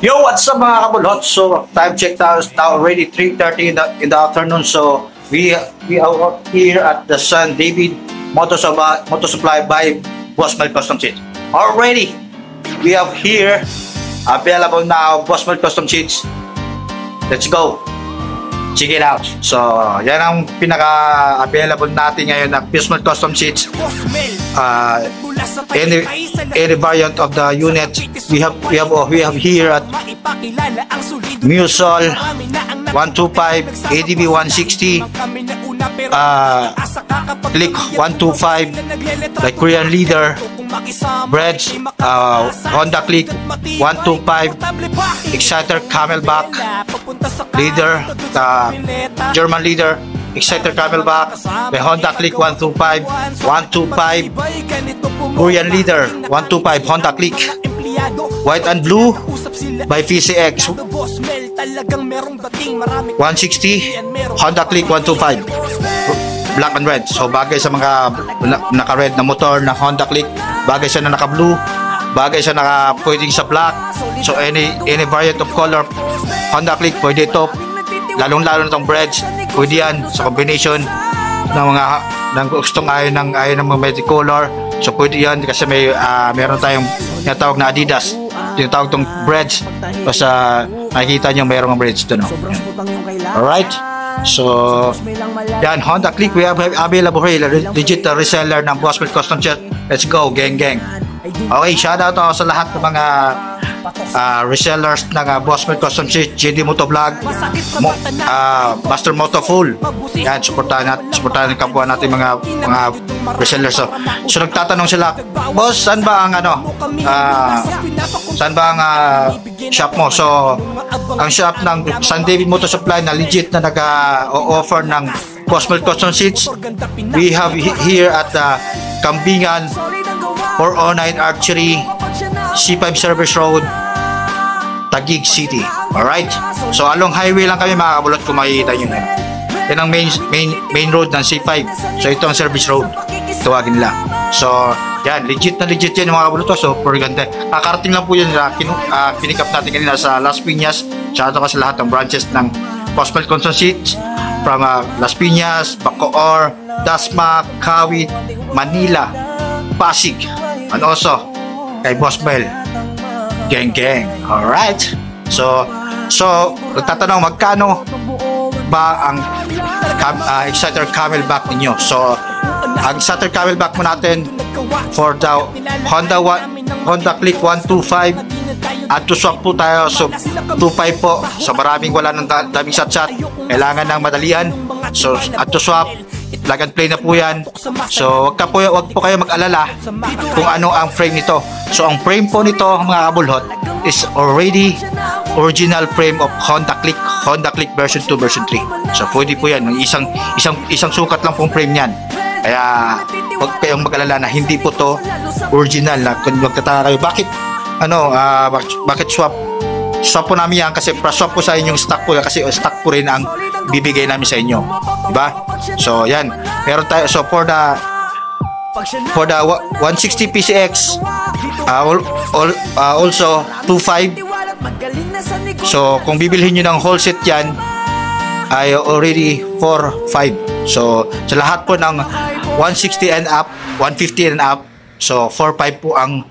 Yo, what's up mga kabulot? So, time check now already 3:30 in the afternoon. So, we are here at the San David Motor Supply by Boss Mel Custom Seats. Already, we have here available now Boss Mel Custom Seats. Let's go. Check it out. So, yan ang pinaka-available natin ngayon na Boss Mel Custom Seats. Any variant of the unit we have here at Musol 125, ADB 160, Click 125, like Korean Leader, Breads, Honda Click 125, Exciter Camelback, Leader, German Leader, Exciter Camelback, the Honda Click 125, Korean Leader 125, Honda Click, White and Blue by PCX 160, Honda Click 125, black and red. So bagay sa mga naka-red na motor na Honda Click, bagay sa na naka-blue, bagay sa pwedeng sa black. So any variant of color Honda Click pwede ito, lalong-lalo na itong breads, pwede yan sa combination ng mga gustong ayaw ng mga multicolor. So pwede yan kasi meron tayong tinatawag na Adidas, tinatawag itong breads. Basta nakikita nyo mayroong breads ito, no? Alright, so yan, Honda Click we have available here, legit reseller ng Boss Mel Custom Seats. Let's go, gang. Okay, shoutout ako sa lahat ng mga resellers ng Boss Mel Custom Seats, JD Motovlog, Master Moto Full. Yan, supportahan ng kapwa natin mga resellers. So nagtatanong sila, boss, saan ba ang shop mo? So ang shop ng San David Motor Supply na legit na nag-offer ng Boss Mel Custom Seats, we have here at Kambingan 409 Archery, C5 Service Road, Taguig City. Alright? So along highway lang kami mga kabulot, kung makikita nyo. Yan ang main road ng C5. So ito ang service road, tawagin nila. So yan, legit yan mga kabulot. So super ganda. Kakarating lang po yan, pinikap natin kanina sa Las Piñas. Shout out sa lahat ng branches ng Boss Mel Custom Seats from Las Piñas, Bacoor, Dasma, Kawit, Manila, Pasig, and also kay Boss Mel. Gang. Alright. So nagtatanong magkano ba ang Exciter Camelback ninyo? So ang Exciter Camelback mo natin for the Honda Click 125, at to swap po tayo. So 25 po. So maraming wala ng daming shot, kailangan ng madalian. So at to swap, plug and play na po yan. So wag po kayo mag-alala kung ano ang frame nito. So ang frame po nito mga kabulhot is already original frame of Honda Click version 2, version 3. So pwede po yan, isang sukat lang pong frame niyan. Kaya wag kayong mag-alala na hindi po to original. Na kung magtataka kayo bakit swap po namin yan, kasi swap po sa inyong stock po, kasi stock po rin ang bibigay namin sa inyo, diba? So yan, meron tayo. So for the 160 PCX, also 25. So kung bibilhin nyo ng whole set yan ay already 4.5. So sa lahat po ng 160 and up, 150 and up, so 4.5 po ang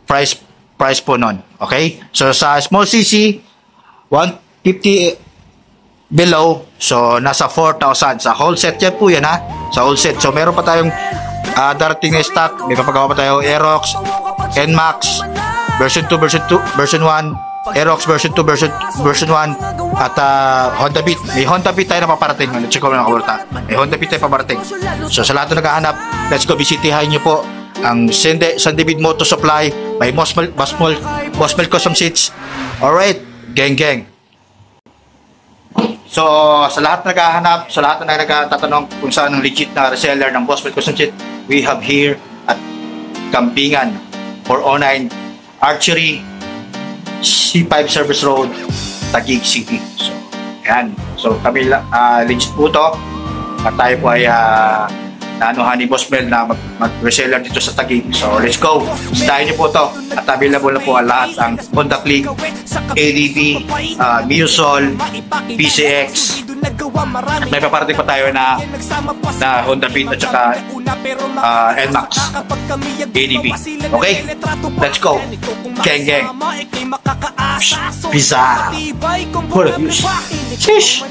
price po nun. Okay, so sa small CC 150 below, so nasa 4,000 sa whole set yan po yan, ha, sa whole set. So meron pa tayong darating na stock. May papagawa pa tayo Aerox, NMAX version 2, version 1, Aerox version 2, version 1, at Honda Beat. May Honda Beat tayo na paparating. Check ko na kaburta, may Honda Beat tayo paparating. So sa lahat na naghahanap, let's go, bisitihan nyo po ang San David Motor Supply by Boss Mel Custom Seats. Alright, gang. So sa lahat na naghahanap, sa lahat na nagtatanong kung saan ang legit na reseller ng Boss Mel Custom Seats, we have here at Kambingan 409 Archery, C5 Service Road, Taguig City. So yan, so kami legit po to, at tayo po ay na ni Boss Mel na mag-reseller dito sa Taguig. So let's go. Stahin niyo po to at available na po ang lahat ang Honda Click, ADV, Musol, PCX. At may paparating pa tayo na Honda Beat at saka NMAX ADV. Okay? Let's go. Gang gang. Pizza. Full of views. Sheesh.